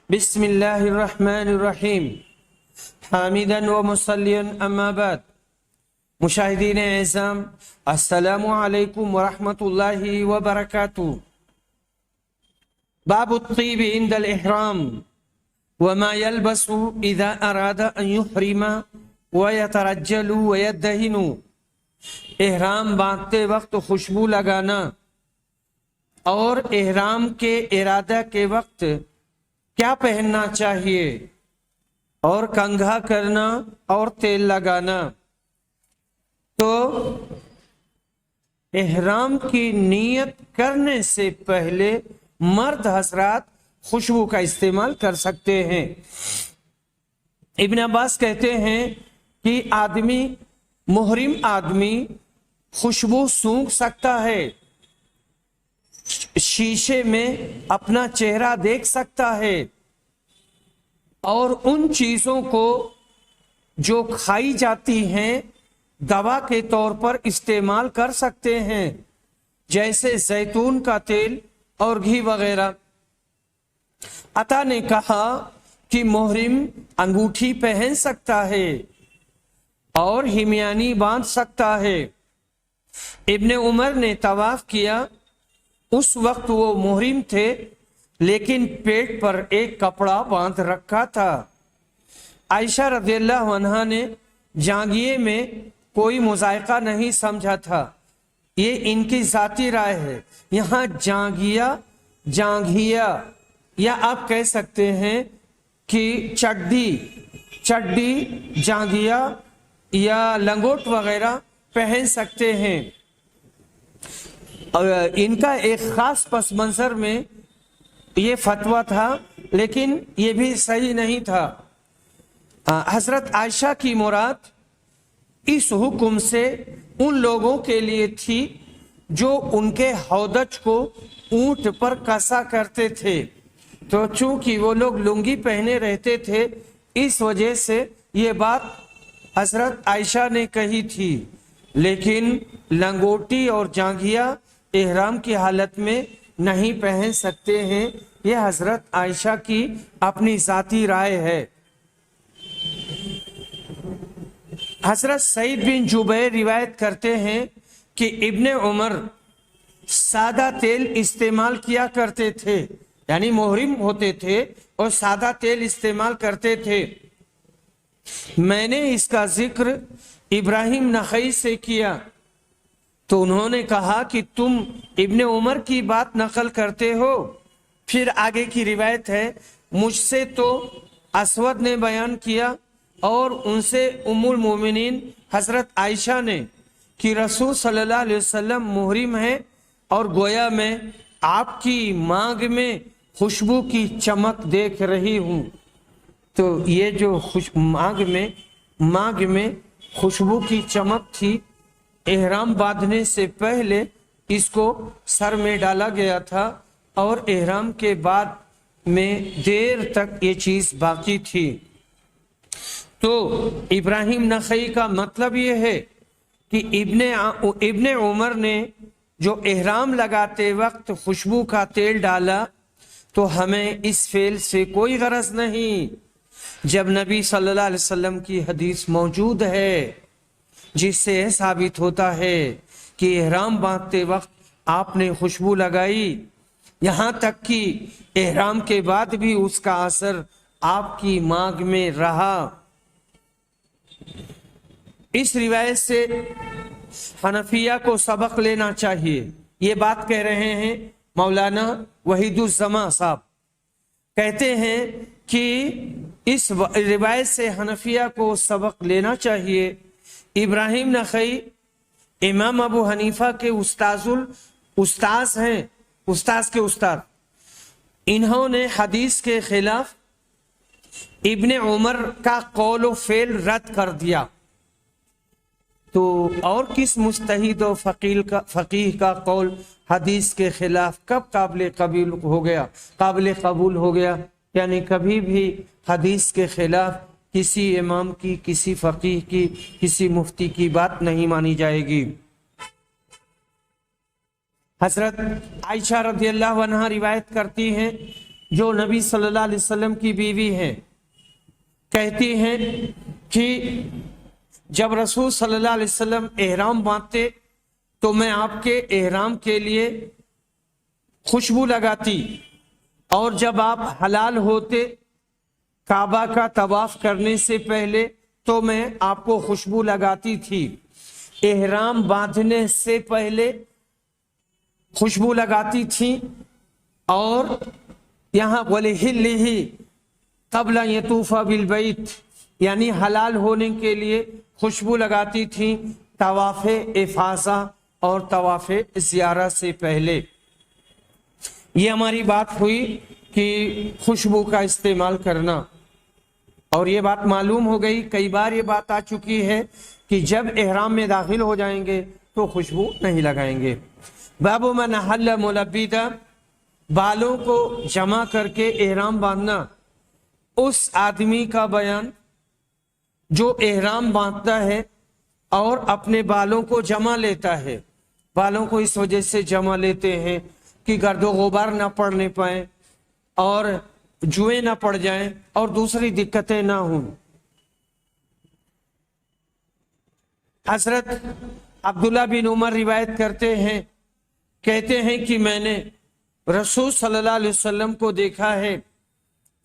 بسم اللہ الرحمن الرحیم حامدا و مصلیا اما بعد۔ مشاہدین اعظام، السلام علیکم ورحمۃ اللہ وبرکاتہ۔ باب الطیب عند الاحرام وما يلبس اذا اراد ان يحرم ويترجل ويدهن۔ احرام باندھتے وقت خوشبو لگانا اور احرام کے ارادہ کے وقت کیا پہننا چاہیے اور کنگھا کرنا اور تیل لگانا۔ تو احرام کی نیت کرنے سے پہلے مرد حضرات خوشبو کا استعمال کر سکتے ہیں۔ ابن عباس کہتے ہیں کہ محرم آدمی خوشبو سونگھ سکتا ہے، شیشے میں اپنا چہرہ دیکھ سکتا ہے اور ان چیزوں کو جو کھائی جاتی ہیں دوا کے طور پر استعمال کر سکتے ہیں، جیسے زیتون کا تیل اور گھی وغیرہ۔ عطا نے کہا کہ محرم انگوٹھی پہن سکتا ہے اور ہمیانی باندھ سکتا ہے۔ ابن عمر نے طواف کیا، اس وقت وہ محرم تھے لیکن پیٹ پر ایک کپڑا باندھ رکھا تھا۔ عائشہ رضی اللہ عنہا نے جانگھیے میں کوئی مذائقہ نہیں سمجھا تھا، یہ ان کی ذاتی رائے ہے۔ یہاں جانگھیا یا آپ کہہ سکتے ہیں کہ چڈی جانگھیا یا لنگوٹ وغیرہ پہن سکتے ہیں۔ ان کا ایک خاص پس منظر میں یہ فتویٰ تھا، لیکن یہ بھی صحیح نہیں تھا۔ حضرت عائشہ کی مراد اس حکم سے ان لوگوں کے لیے تھی جو ان کے ہودج کو اونٹ پر کسا کرتے تھے، تو چونکہ وہ لوگ لنگی پہنے رہتے تھے اس وجہ سے یہ بات حضرت عائشہ نے کہی تھی۔ لیکن لنگوٹی اور جانگھیا احرام کی حالت میں نہیں پہن سکتے ہیں، یہ حضرت عائشہ کی اپنی ذاتی رائے ہے۔ حضرت سعید بن جبیر روایت کرتے ہیں کہ ابن عمر سادہ تیل استعمال کیا کرتے تھے، یعنی محرم ہوتے تھے اور سادہ تیل استعمال کرتے تھے۔ میں نے اس کا ذکر ابراہیم نخعی سے کیا تو انہوں نے کہا کہ تم ابن عمر کی بات نقل کرتے ہو۔ پھر آگے کی روایت ہے، مجھ سے تو اسود نے بیان کیا اور ان سے ام المومنین حضرت عائشہ نے کہ رسول صلی اللہ علیہ وسلم محرم ہے اور گویا میں آپ کی مانگ میں خوشبو کی چمک دیکھ رہی ہوں۔ تو یہ جو مانگ میں خوشبو کی چمک تھی، احرام باندھنے سے پہلے اس کو سر میں ڈالا گیا تھا اور احرام کے بعد میں دیر تک یہ چیز باقی تھی۔ تو ابراہیم نخعی کا مطلب یہ ہے کہ ابن عمر نے جو احرام لگاتے وقت خوشبو کا تیل ڈالا تو ہمیں اس فعل سے کوئی غرض نہیں، جب نبی صلی اللہ علیہ وسلم کی حدیث موجود ہے جس سے یہ ثابت ہوتا ہے کہ احرام باندھتے وقت آپ نے خوشبو لگائی، یہاں تک کہ احرام کے بعد بھی اس کا اثر آپ کی مانگ میں رہا۔ اس روایت سے حنفیہ کو سبق لینا چاہیے۔ یہ بات کہہ رہے ہیں مولانا وحید الزماں صاحب، کہتے ہیں کہ اس روایت سے حنفیہ کو سبق لینا چاہیے۔ ابراہیم نخعی امام ابو حنیفہ کے استاذ ہیں، استاذ کے استاد۔ انہوں نے حدیث کے خلاف ابن عمر کا قول و فعل رد کر دیا، تو اور کس مجتہد و فقیہ کا قول حدیث کے خلاف کب قابل قبول ہو گیا؟ یعنی کبھی بھی حدیث کے خلاف کسی امام کی، کسی فقیہ کی، کسی مفتی کی بات نہیں مانی جائے گی۔ حضرت عائشہ رضی اللہ عنہا روایت کرتی ہیں جو نبی صلی اللہ علیہ وسلم کی بیوی ہیں، کہتی ہیں کہ جب رسول صلی اللہ علیہ وسلم احرام باندھتے تو میں آپ کے احرام کے لیے خوشبو لگاتی، اور جب آپ حلال ہوتے کعبہ کا طواف کرنے سے پہلے تو میں آپ کو خوشبو لگاتی تھی۔ احرام باندھنے سے پہلے خوشبو لگاتی تھی، اور یہاں وَلِحِلِّهِ قبل یطوف بالبیت یعنی حلال ہونے کے لیے خوشبو لگاتی تھی طواف افاضہ اور طواف زیارہ سے پہلے۔ یہ ہماری بات ہوئی کہ خوشبو کا استعمال کرنا، اور یہ بات معلوم ہو گئی، کئی بار یہ بات آ چکی ہے کہ جب احرام میں داخل ہو جائیں گے تو خوشبو نہیں لگائیں گے۔ باب من حل ملبدا، بالوں کو جمع کر کے احرام باندھنا، اس آدمی کا بیان جو احرام باندھتا ہے اور اپنے بالوں کو جمع لیتا ہے۔ بالوں کو اس وجہ سے جمع لیتے ہیں کہ گرد و غبار نہ پڑنے پائیں اور جوئیں نہ پڑ جائیں اور دوسری دقتیں نہ ہوں۔ حضرت عبداللہ بن عمر روایت کرتے ہیں، کہتے ہیں کہ میں نے رسول صلی اللہ علیہ وسلم کو دیکھا ہے،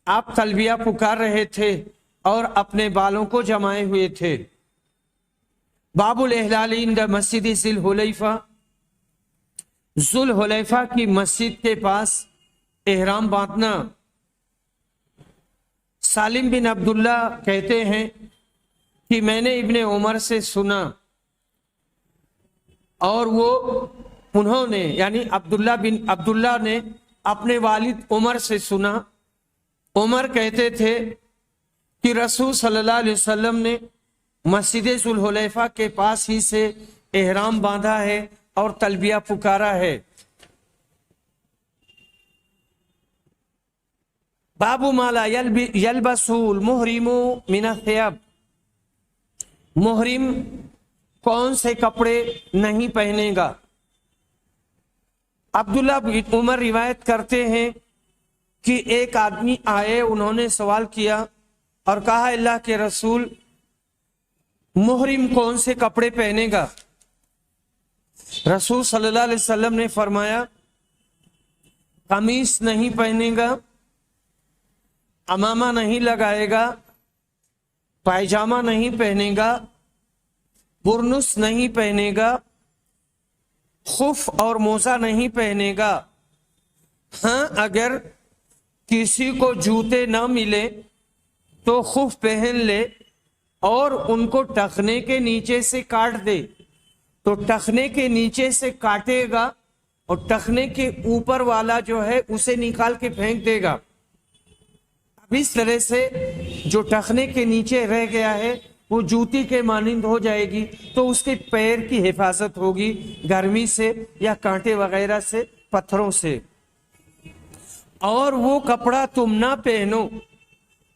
آپ تلبیہ پکار رہے تھے اور اپنے بالوں کو جمائے ہوئے تھے۔ باب الاحلال عند مسجد ذی الحلیفہ، ذو الحلیفہ کی مسجد کے پاس احرام باندھنا۔ سالم بن عبداللہ کہتے ہیں کہ میں نے ابن عمر سے سنا، اور انہوں نے یعنی عبداللہ نے اپنے والد عمر سے سنا۔ عمر کہتے تھے کہ رسول صلی اللہ علیہ وسلم نے مسجد ذو الحلیفہ کے پاس ہی سے احرام باندھا ہے اور تلبیہ پکارا ہے۔ باب ما لا یلبس المحرم من الثياب، محرم کون سے کپڑے نہیں پہنے گا۔ عبداللہ بن عمر روایت کرتے ہیں کہ ایک آدمی آئے، انہوں نے سوال کیا اور کہا اللہ کے رسول محرم کون سے کپڑے پہنے گا۔ رسول صلی اللہ علیہ وسلم نے فرمایا قمیص نہیں پہنے گا، امامہ نہیں لگائے گا، پائجامہ نہیں پہنے گا، برنس نہیں پہنے گا، خف اور موزہ نہیں پہنے گا۔ ہاں اگر کسی کو جوتے نہ ملے تو خف پہن لے اور ان کو ٹخنے کے نیچے سے کاٹ دے، تو ٹخنے کے نیچے سے کاٹے گا اور ٹخنے کے اوپر والا جو ہے اسے نکال کے پھینک دے گا۔ اب اس طرح سے جو ٹخنے کے نیچے رہ گیا ہے وہ جوتی کے مانند ہو جائے گی، تو اس کے پیر کی حفاظت ہوگی گرمی سے یا کانٹے وغیرہ سے، پتھروں سے۔ اور وہ کپڑا تم نہ پہنو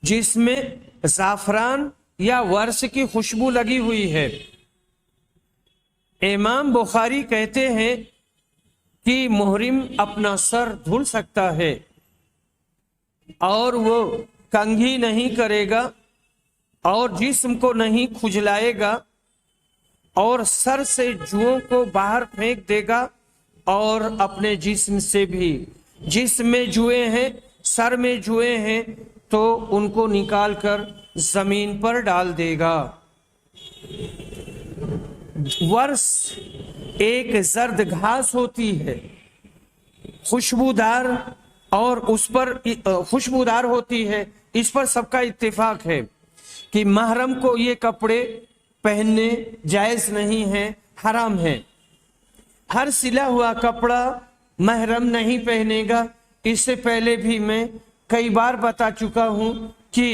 جس میں زعفران یا ورس کی خوشبو لگی ہوئی ہے۔ امام بخاری کہتے ہیں کہ محرم اپنا سر دھل سکتا ہے اور وہ کنگھی نہیں کرے گا اور جسم کو نہیں کھجلائے گا اور سر سے جوؤں کو باہر پھینک دے گا اور اپنے جسم سے بھی، جسم میں جوئیں ہیں، سر میں جوئیں ہیں تو ان کو نکال کر زمین پر ڈال دے گا۔ ورس ایک زرد گھاس ہوتی ہے، خوشبودار، اور اس پر خوشبودار ہوتی ہے۔ اس پر سب کا اتفاق ہے کہ محرم کو یہ کپڑے پہننے جائز نہیں ہیں، حرام ہیں۔ ہر سلا ہوا کپڑا محرم نہیں پہنے گا۔ اس سے پہلے بھی میں کئی بار بتا چکا ہوں کہ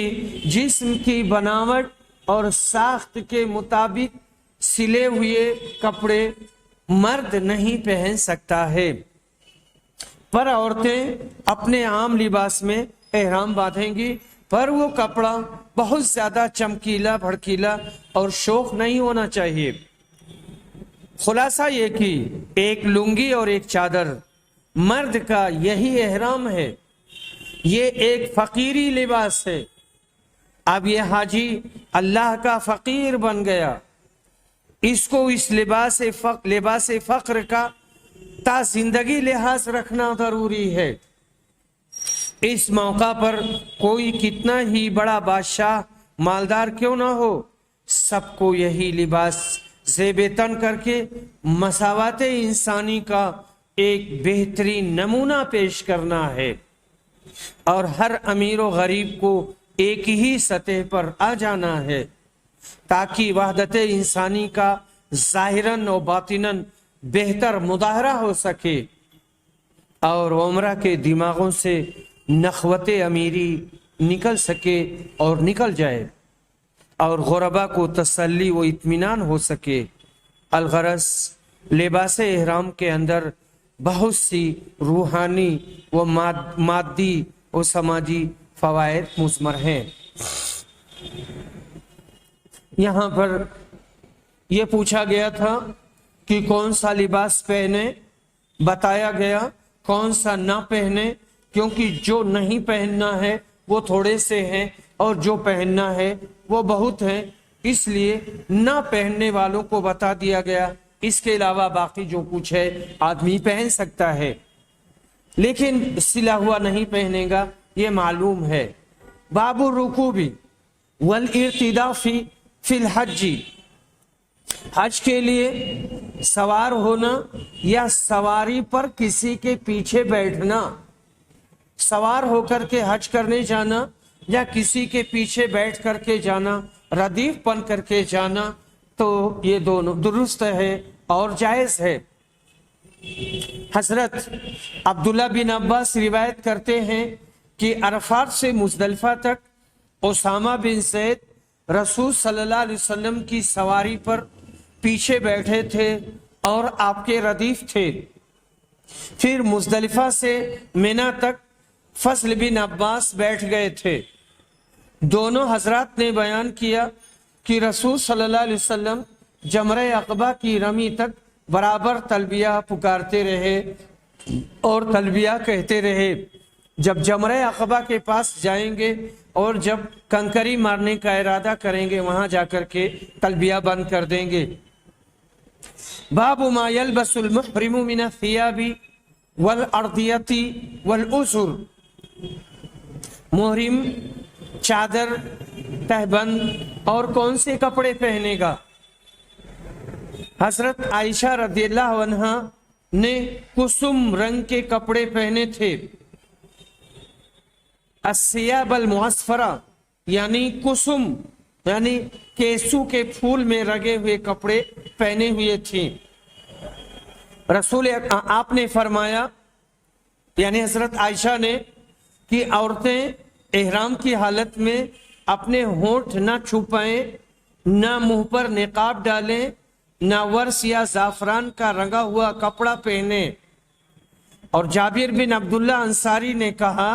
جسم کی بناوٹ اور ساخت کے مطابق سلے ہوئے کپڑے مرد نہیں پہن سکتا ہے، پر عورتیں اپنے عام لباس میں احرام باندھیں گی، پر وہ کپڑا بہت زیادہ چمکیلا بھڑکیلا اور شوق نہیں ہونا چاہیے۔ خلاصہ یہ کہ ایک لنگی اور ایک چادر، مرد کا یہی احرام ہے۔ یہ ایک فقیری لباس ہے. اب یہ حاجی اللہ کا فقیر بن گیا، اس کو اس لباس فقر کا تا زندگی لحاظ رکھنا ضروری ہے. اس موقع پر کوئی کتنا ہی بڑا بادشاہ مالدار کیوں نہ ہو، سب کو یہی لباس زیب تن کر کے مساوات انسانی کا ایک بہترین نمونہ پیش کرنا ہے، اور ہر امیر و غریب کو ایک ہی سطح پر آ جانا ہے، تاکہ وحدت انسانی کا ظاہراً و باطناً بہتر مظاہرہ ہو سکے، اور عمرہ کے دماغوں سے نخوت امیری نکل سکے اور نکل جائے، اور غربا کو تسلی و اطمینان ہو سکے. الغرض لباس احرام کے اندر بہت سی روحانی و مادی و سماجی فوائد مثمر ہیں. یہاں پر یہ پوچھا گیا تھا کہ کون سا لباس پہنے، بتایا گیا کون سا نہ پہنے، کیونکہ جو نہیں پہننا ہے وہ تھوڑے سے ہیں اور جو پہننا ہے وہ بہت ہیں، اس لیے نہ پہننے والوں کو بتا دیا گیا. اس کے علاوہ باقی جو کچھ ہے آدمی پہن سکتا ہے، لیکن سلا ہوا نہیں پہنے گا، یہ معلوم ہے. باب الرکوب والارتداء فی الحج، حج کے لیے سوار ہونا یا سواری پر کسی کے پیچھے بیٹھنا، سوار ہو کر کے حج کرنے جانا یا کسی کے پیچھے بیٹھ کر کے جانا، ردیف بن کر کے جانا، تو یہ دونوں درست ہے اور جائز ہے. حضرت عبداللہ بن عباس روایت کرتے ہیں کہ عرفات سے مزدلفہ تک اسامہ بن زید رسول صلی اللہ علیہ وسلم کی سواری پر پیچھے بیٹھے تھے اور آپ کے ردیف تھے. پھر مزدلفہ سے مینا تک فضل بن عباس بیٹھ گئے تھے. دونوں حضرات نے بیان کیا کہ رسول صلی اللہ علیہ وسلم جمرہ عقبہ کی رمی تک برابر تلبیہ پکارتے رہے اور تلبیہ کہتے رہے. جب جمرہ عقبہ کے پاس جائیں گے اور جب کنکری مارنے کا ارادہ کریں گے وہاں جا کر کے تلبیہ بند کر دیں گے. باب ما يلبس المحرم من الثياب والأرضية والأسر، محرم چادر، تہبند اور کون سے کپڑے پہنے گا. حضرت عائشہ رضی اللہ عنہا نے کسم رنگ کے کپڑے پہنے تھے. الثياب المعصفرہ یعنی کسم یعنی کیسو کے پھول میں رگے ہوئے کپڑے پہنے ہوئے تھیں. رسول آپ نے فرمایا، یعنی حضرت عائشہ نے، کہ عورتیں احرام کی حالت میں اپنے ہونٹ نہ چھپائیں، نہ منہ پر نقاب ڈالیں، نہ ورس یا زعفران کا رنگا ہوا کپڑا پہنے. اور جابر بن عبداللہ انصاری نے کہا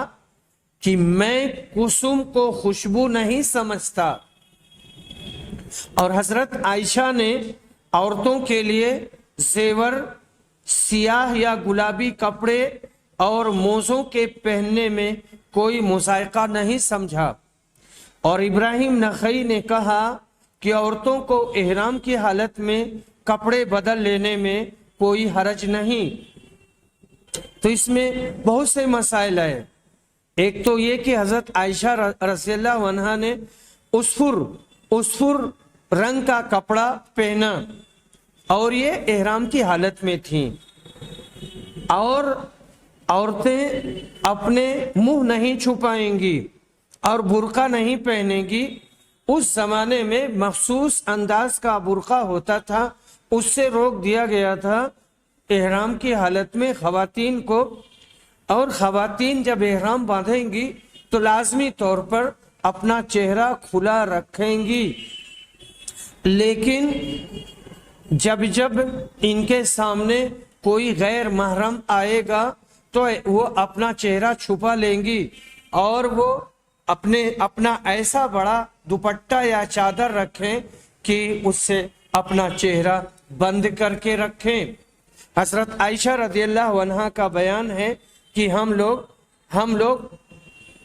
کہ میں کسم کو خوشبو نہیں سمجھتا. اور حضرت عائشہ نے عورتوں کے لیے زیور، سیاہ یا گلابی کپڑے اور موزوں کے پہننے میں کوئی مذائقہ نہیں سمجھا. اور ابراہیم نخعی نے کہا کہ عورتوں کو احرام کی حالت میں کپڑے بدل لینے میں کوئی حرج نہیں. تو اس میں بہت سے مسائل ہیں. ایک تو یہ کہ حضرت عائشہ رضی اللہ عنہا نے اسفر رنگ کا کپڑا پہنا اور یہ احرام کی حالت میں تھیں. اور عورتیں اپنے منہ نہیں چھپائیں گی اور برقع نہیں پہنیں گی. اس زمانے میں مخصوص انداز کا برقع ہوتا تھا، اس سے روک دیا گیا تھا احرام کی حالت میں خواتین کو. اور خواتین جب احرام باندھیں گی تو لازمی طور پر اپنا چہرہ کھلا رکھیں گی، لیکن جب ان کے سامنے کوئی غیر محرم آئے گا تو وہ اپنا چہرہ چھپا لیں گی اور وہ اپنا ایسا بڑا دوپٹہ یا چادر رکھیں کہ اس سے اپنا چہرہ بند کر کے رکھیں. حضرت عائشہ رضی اللہ عنہا کا بیان ہے کہ ہم لوگ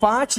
5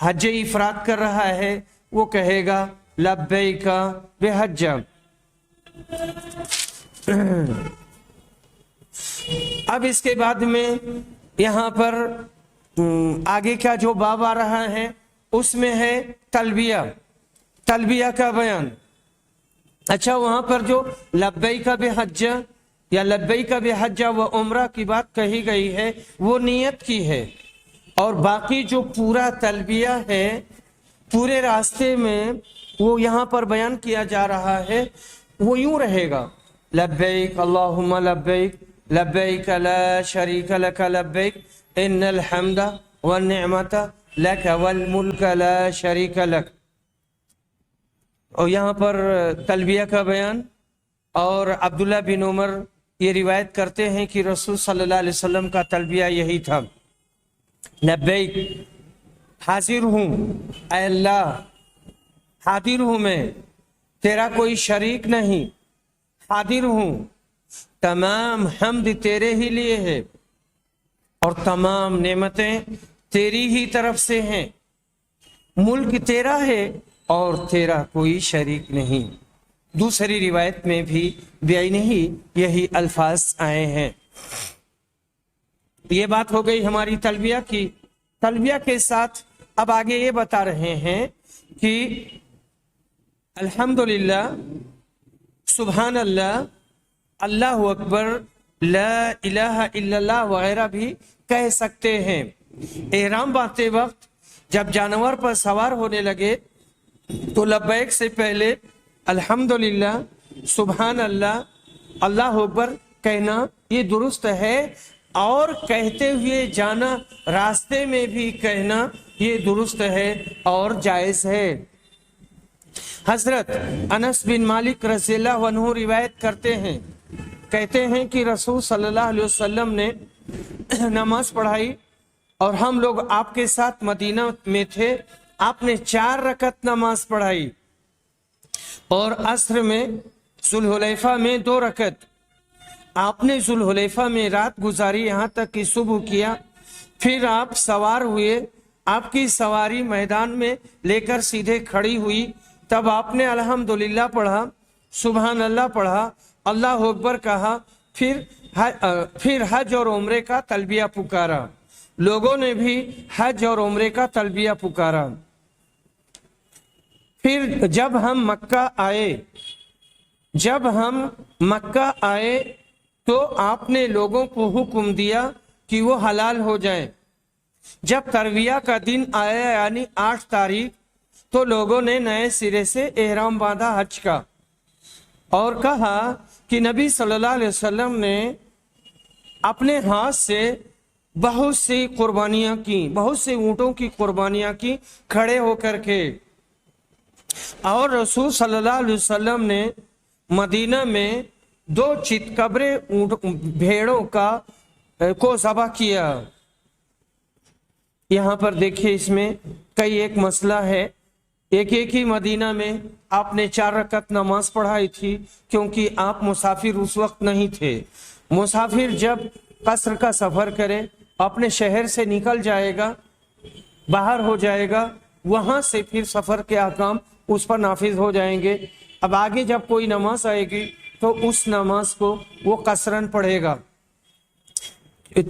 حج افراد کر رہا ہے وہ کہے گا لبیک بحج۔ اب اس کے بعد میں یہاں پر آگے کا جو باب آ رہا ہے اس میں ہے تلبیہ، تلبیہ کا بیان۔ اچھا، وہاں پر جو لبیک بحج یا لبیک بحج و عمرہ کی بات کہی گئی ہے وہ نیت کی ہے، اور باقی جو پورا تلبیہ ہے پورے راستے میں وہ یہاں پر بیان کیا جا رہا ہے، وہ یوں رہے گا لبیک اللہم لبیک لبیک لا شریک لک لبیک ان الحمد والنعمت لک والملک لا شریک لک۔ اور یہاں پر تلبیہ کا بیان، اور عبداللہ بن عمر یہ روایت کرتے ہیں کہ رسول صلی اللہ علیہ وسلم کا تلبیہ یہی تھا، لبیک حاضر ہوں اے اللہ، حاضر ہوں میں، تیرا کوئی شریک نہیں، حاضر ہوں، تمام حمد تیرے ہی لیے ہے اور تمام نعمتیں تیری ہی طرف سے ہیں، ملک تیرا ہے اور تیرا کوئی شریک نہیں۔ دوسری روایت میں بھی بعینہ یہی الفاظ آئے ہیں۔ یہ بات ہو گئی ہماری تلبیہ کی۔ تلبیہ کے ساتھ اب آگے یہ بتا رہے ہیں کہ الحمدللہ، سبحان اللہ، اللہ اکبر، لا الہ الا اللہ وغیرہ بھی کہہ سکتے ہیں۔ احرام باندھتے وقت جب جانور پر سوار ہونے لگے تو لبیک سے پہلے الحمدللہ، سبحان اللہ، اللہ اکبر کہنا یہ درست ہے، اور کہتے ہوئے جانا، راستے میں بھی کہنا یہ درست ہے اور جائز ہے۔ حضرت انس بن مالک رضی اللہ عنہ روایت کرتے ہیں، کہتے ہیں کہ رسول صلی اللہ علیہ وسلم نے نماز پڑھائی اور ہم لوگ آپ کے ساتھ مدینہ میں تھے، آپ نے 4 رکعت نماز پڑھائی، اور عصر میں ذوالحلیفہ میں 2 رکعت۔ آپ نے ذوالحلیفہ میں رات گزاری یہاں تک کہ صبح کیا، پھر آپ سوار ہوئے، آپ کی سواری میدان میں لے کر سیدھے کھڑی ہوئی، تب آپ نے الحمدللہ پڑھا، سبحان اللہ پڑھا، اللہ اکبر کہا، پھر حج اور عمرے کا تلبیہ پکارا۔ لوگوں نے بھی حج اور عمرے کا تلبیہ پکارا۔ پھر جب ہم مکہ آئے تو آپ نے لوگوں کو حکم دیا کہ وہ حلال ہو جائیں۔ جب ترویہ کا دن آیا یعنی 8 تاریخ تو لوگوں نے نئے سرے سے احرام باندھا حج کا، اور کہا کہ نبی صلی اللہ علیہ وسلم نے اپنے ہاتھ سے بہت سی قربانیاں کی، بہت سے اونٹوں کی قربانیاں کی کھڑے ہو کر کے، اور رسول صلی اللہ علیہ وسلم نے مدینہ میں 2 چتکبرے بھیڑوں کو ذبح کیا۔ یہاں پر دیکھیے اس میں کئی ایک مسئلہ ہے۔ ایک ہی مدینہ میں آپ نے 4 رکعت نماز پڑھائی تھی، کیونکہ آپ مسافر اس وقت نہیں تھے۔ مسافر جب قصر کا سفر کرے، اپنے شہر سے نکل جائے گا، باہر ہو جائے گا، وہاں سے پھر سفر کے احکام اس پر نافذ ہو جائیں گے۔ اب آگے جب کوئی نماز آئے گی تو اس نماز کو وہ قصرن پڑھے گا۔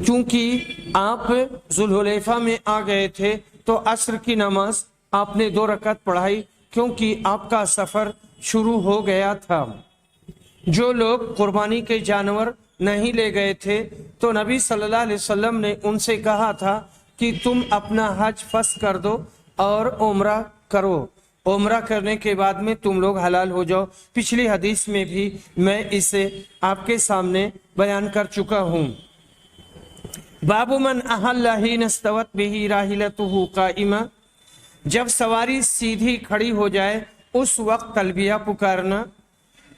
چونکہ آپ ذوالحلیفہ میں آ گئے تھے تو عصر کی نماز آپ نے 2 رکعت پڑھائی، کیونکہ آپ کا سفر شروع ہو گیا تھا۔ جو لوگ قربانی کے جانور نہیں لے گئے تھے تو نبی صلی اللہ علیہ وسلم نے ان سے کہا تھا کہ تم اپنا حج فسخ کر دو اور عمرہ کرو، عمرہ کرنے کے بعد میں تم لوگ حلال ہو جاؤ۔ پچھلی حدیث میں بھی میں اسے آپ کے سامنے بیان کر چکا ہوں۔ باب من احل حین استوت بہ راحلتہ قائمہ، جب سواری سیدھی کھڑی ہو جائے اس وقت تلبیہ پکارنا۔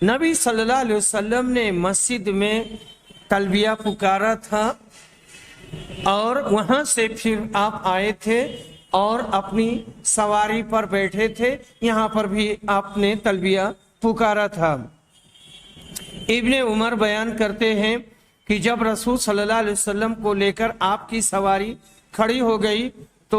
نبی صلی اللہ علیہ وسلم نے مسجد میں تلبیہ پکارا تھا، اور وہاں سے پھر آپ آئے تھے اور اپنی سواری پر بیٹھے تھے، یہاں پر بھی آپ نے تلبیہ پکارا تھا۔ ابن عمر بیان کرتے ہیں کہ جب رسول صلی اللہ علیہ وسلم کو لے کر آپ کی سواری کھڑی ہو گئی تو